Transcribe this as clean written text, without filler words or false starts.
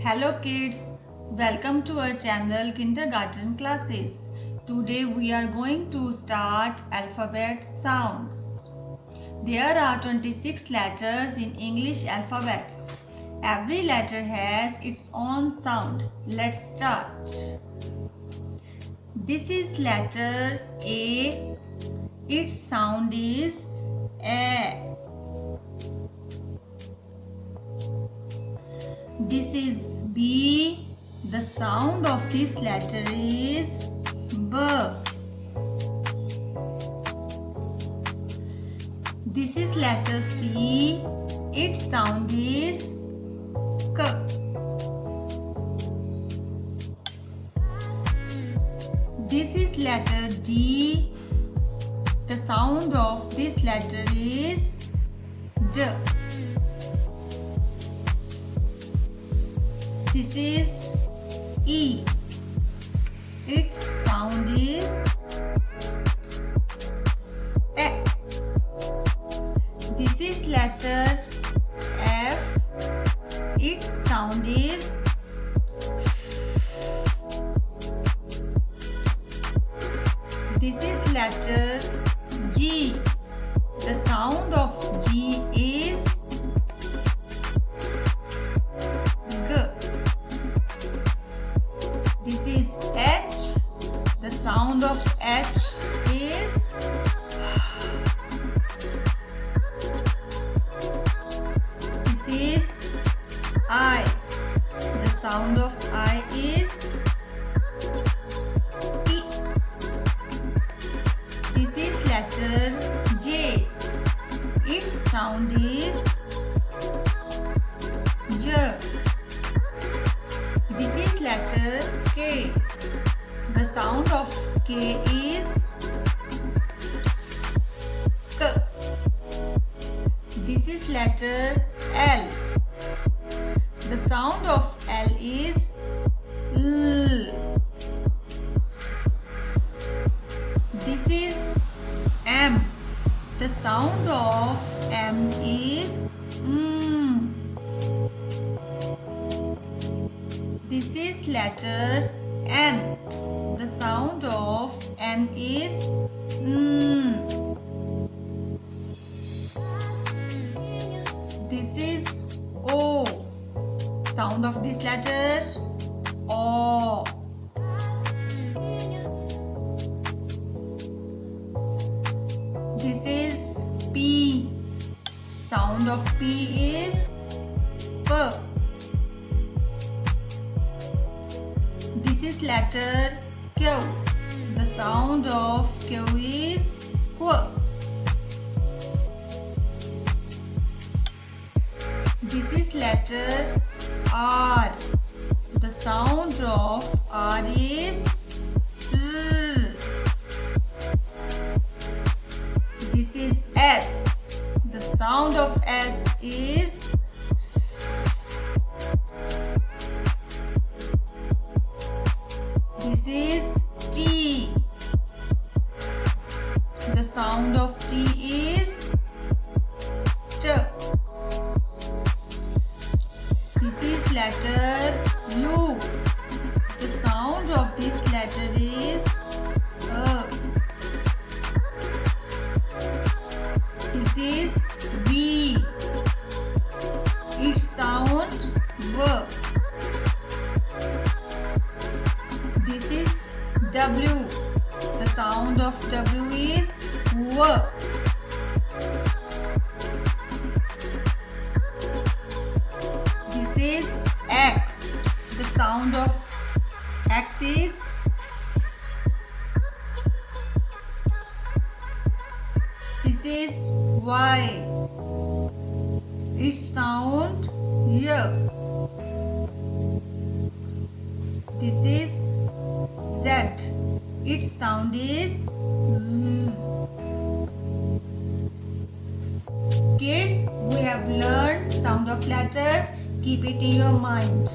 Hello kids, welcome to our channel Kindergarten Classes. Today we are going to start alphabet sounds. There are 26 letters in English alphabets. Every letter has its own sound. Let's start. This is letter A. Its sound is A. This is B. The sound of this letter is B. This is letter C. Its sound is K. This is letter D. The sound of this letter is D. This is E. Its sound is E. This is letter F. Its sound is F. This is letter G. The sound of G is G. This is H. The sound of H is This is I. The sound of I is E. This is letter J. Its sound is J. This is letter K. The sound of K is K. This is letter L. The sound of L is L. This is M. The sound of M is M. This is letter N. The sound of N is N. This is O. Sound of this letter O. This is P. Sound of P is P. This is letter Q. The sound of Q is Q. This is letter R. The sound of R is R. This is S. The sound of S is S. This is T. The sound of T is T. This is letter U. The sound of this letter is This is V. Its sound V. This is W. The sound of W is W. This is X. The sound of X is X. This is Y. Its sound Y. This is Z. Its sound is Z. Kids, we have learned sound of letters. Keep it in your mind.